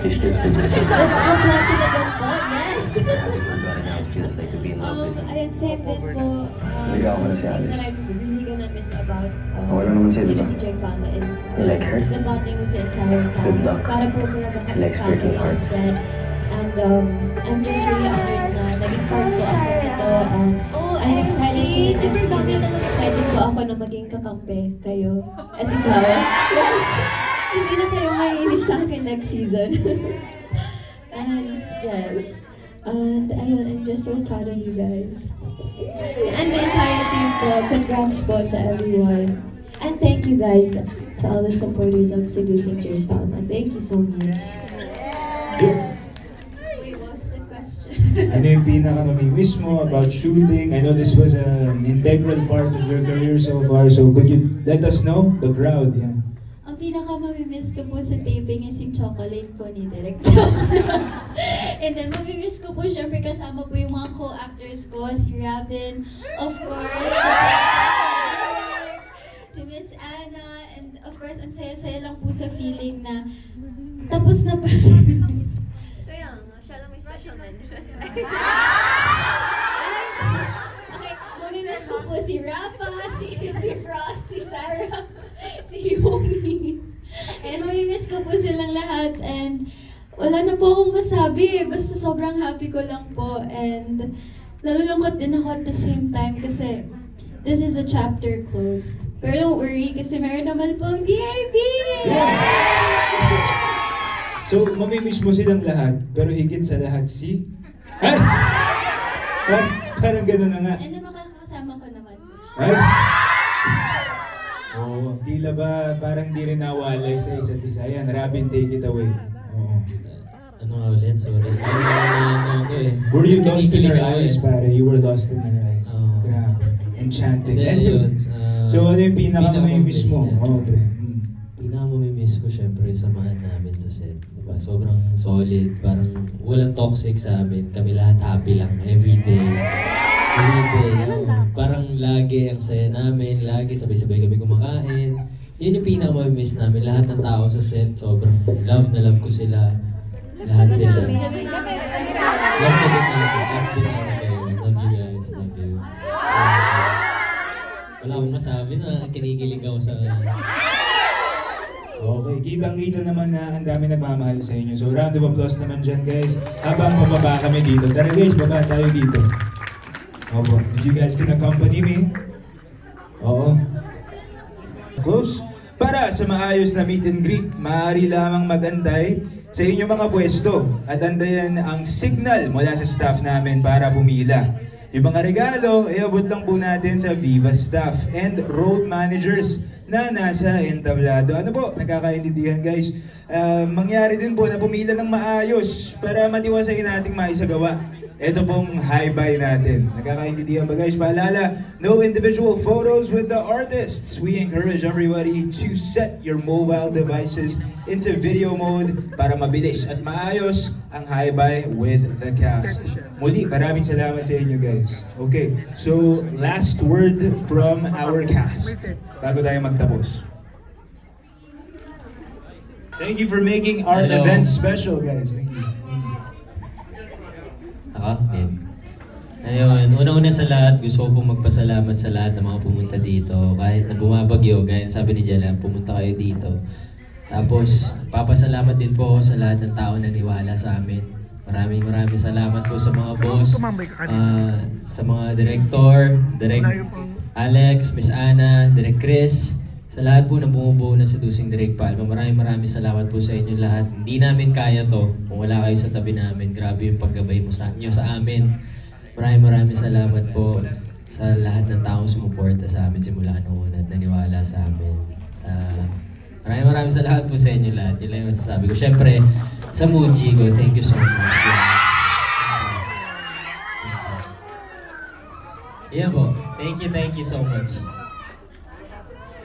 You still feel the same? Let's watch it again po. Yes! Have you forgotten how it feels like to be in love with me? Ayun, same din po. Naligaw ko na si Things Alice. that I'm really gonna miss about Wala naman siya, di ba? si Jake Palma is You like her? the bonding with the entire cast. Good luck. Para po talaga She likes breaking hearts. And I'm just really honored na naging part po ako nito. And I'm excited. Excited po ako na maging kakampi kayo. At ikaw. Yes! Hindi na kayo maiinig sa akin next season. And yes. And ayun, I'm just so proud of you guys. And the entire team po, congrats po to everyone. And thank you guys to all the supporters of Seducing Jay Palma. Thank you so much. Wait, what's the question? Ano yung pinaka-namimiss mo about shooting? I know this was an integral part of your career so far, so could you let us know? The crowd, yeah. Ang pinaka-mamimiss ko po sa taping is yung chocolate po ni Direk. And then, mamimiss ko po syempre kasama po yung mga co-actors ko, si Robin, of course, si Miss Anna, and of course, ang saya-saya lang po sa feeling na tapos na pa. Kaya nga, siya lang may special mention. Okay, mamimiss ko po si Rafa, si Ross, si Sarah, si Yumi. And mamimiss ko po silang lahat. And wala na po akong masabi. Basta sobrang happy ko lang po. And nalulungkot din ako at the same time kasi this is a chapter closed. Pero don't worry kasi meron naman pong DIP! So, mamimiss mo silang lahat, pero higit sa lahat si... Ay! Parang gano'n na nga. And then makakasama ko naman. Ay! Oo, tila ba parang di rin nawalay sa isa't isa. Ayan, Robin, take it away. Oo. Ano nga ulit? Sorry. Ano eh. Were you lost in her Kinikilig ako eyes, eh. pare? You were lost in her eyes. Oo. Grabe. Enchanting. Hindi, And yun. so, ano yung pinaka-mamimiss mo? Pinaka-mamimiss Oo, pre. Pinaka-mamimiss ko syempre yung samahan namin sa set. Diba? Sobrang solid. Parang walang toxic sa amin. Kami lahat happy lang. Everyday. Everyday. Parang lagi ang saya namin. Lagi sabay-sabay kami kumakain. Yun yung pinaka-mamimiss namin. Lahat ng tao sa set. Sobrang love na love ko sila. Lahat sila. Love na din namin. Love din namin kayo. Love you guys. Love you. Wala akong masabi na kinikilig ako sa... Okay, kitang-kita naman na ang dami nagmamahal sa inyo. So, round of applause naman dyan, guys. Habang pababa kami dito. Tara guys, baba tayo dito. Opo, if you guys can accompany me. Oo. Close. Para sa maayos na meet and greet, maaari lamang magantay sa inyong mga pwesto at antayin ang signal mula sa staff namin para pumila. Yung mga regalo, iabot lang po natin sa Viva staff and road managers na nasa entablado. Ano po, nagkakaintindihan guys? Mangyari din po na pumila ng maayos para matiwasayin nating maisagawa. Ito pong high-buy natin. Nagkakaintindihan ba guys? Paalala, no individual photos with the artists. We encourage everybody to set your mobile devices into video mode para mabilis at maayos ang high-buy with the cast. Muli, maraming salamat sa inyo guys. Okay, so last word from our cast bago tayo magtapos. Thank you for making our Hello. event special guys. Thank you. Ako? Okay. Ayun, una-una sa lahat, gusto ko pong magpasalamat sa lahat ng mga pumunta dito. Kahit na bumabagyo, gaya sabi ni Jella, pumunta kayo dito. Tapos, papasalamat din po ako sa lahat ng tao na niwala sa amin. Maraming salamat po sa mga boss, sa mga director, Direk Alex, Miss Anna, Direk Chris, sa lahat po na bumubuo ng Seducing Direk Palma. Maraming salamat po sa inyo lahat. Hindi namin kaya to kung wala kayo sa tabi namin. Grabe yung paggabay mo sa amin. Maraming salamat po sa lahat ng taong sumuporta sa amin simula noon at naniwala sa amin. Maraming salamat po sa inyo lahat. Yun lang yung masasabi ko. Siyempre, sa Muji ko, thank you so much. Yeah po. Thank you so much.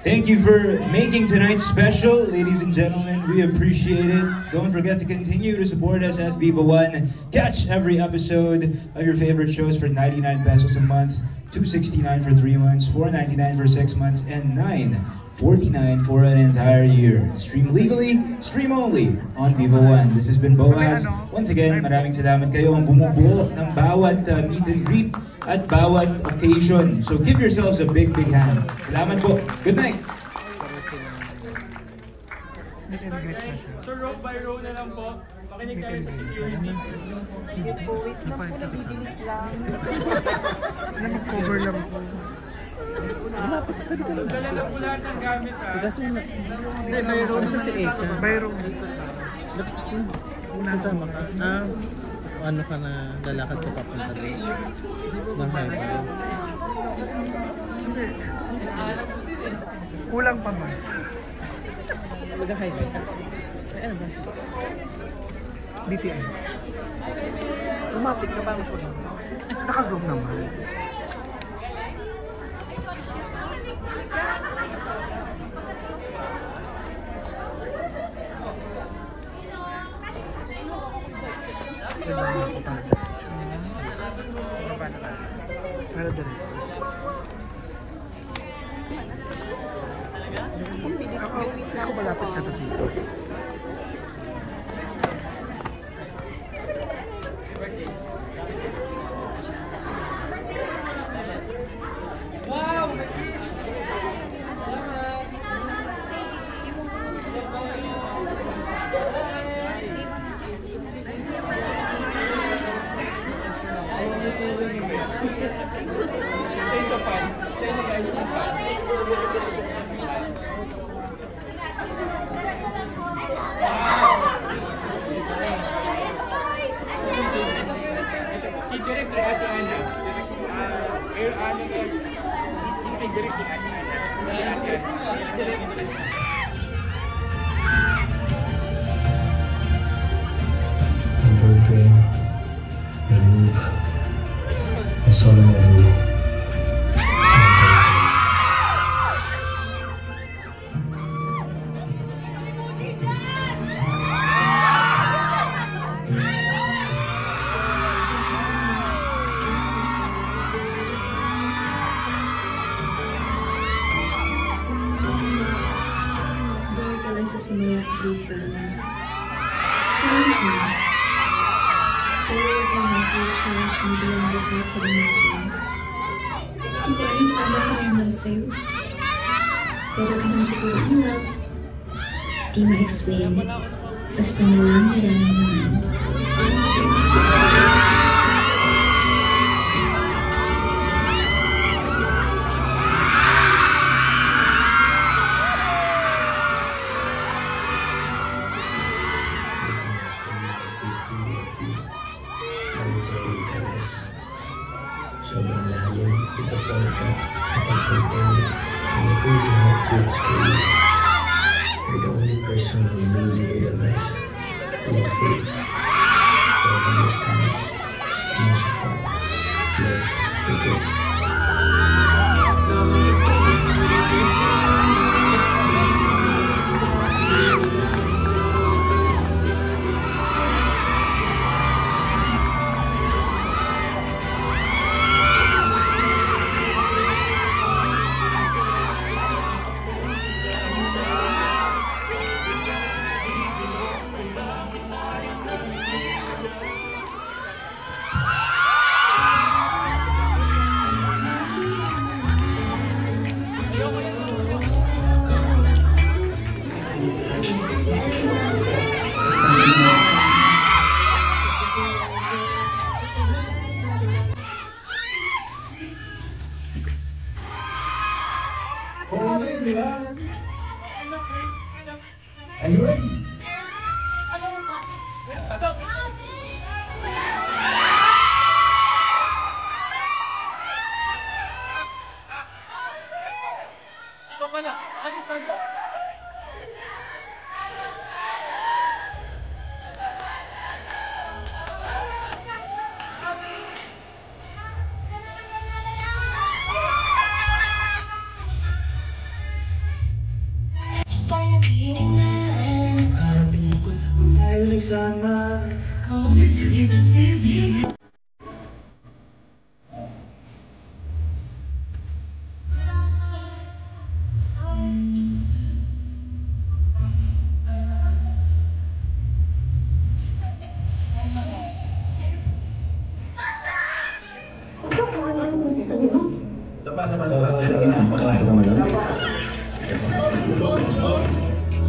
Thank you for making tonight special, ladies and gentlemen. We appreciate it. Don't forget to continue to support us at Viva One. Catch every episode of your favorite shows for 99 pesos a month, $269 for 3 months, $499 for 6 months, and $9 $49 for an entire year. Stream legally, stream only on Vivo One. This has been Boaz. Once again, maraming salamat kayo ang bumubuo ng bawat meet and greet at bawat occasion. So give yourselves a big, big hand. Salamat po. Good night. So row by row na lang po. Makinig tayo sa security. Wait lang po, nabibinig lang. Cover lang po. Dala lang po lahat ng gamit ha. Hindi, mayroon sa si Eka. Mayroon dito. Nasama ka? Ano ka na lalakad ka papunta doon? Ng highway? Hindi. Kulang pa man. Mag-highway ka? Ay, ano ba? DTM. Lumapit ka ba? Naka-zoom naman. Para dali. Ang bilis mo, wait lang. Ako malapit ka na dito. I saw them everywhere. Dahil ka lang sa simula at lupa na challenge mo. Pero huwag mo mag-challenge mo beyond what you can imagine. Hindi ko rin paano ko yung love sa'yo. Pero kung siguro ang love, di ma-explain. Basta na lang nararamdaman. Sobrang lalim, ipag-contract, ipag-contain, and the freezing heart beats for you. You're the only person who really realized all fates, all understands, and most of all, love forgives.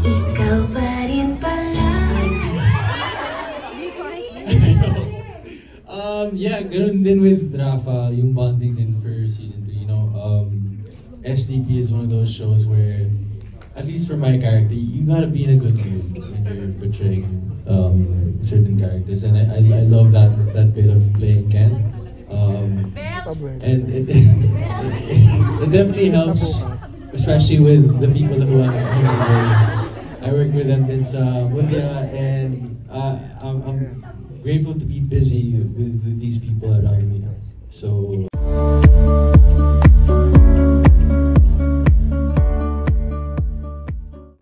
Ikaw pa rin pala. Yeah, ganun din with Rafa, yung bonding din for season 3, you know. SDP is one of those shows where, at least for my character, you gotta be in a good mood when you're portraying certain characters, and I love that bit of playing Ken. And it definitely helps, especially with the people who I work with them. It's and I'm grateful to be busy with these people around me. So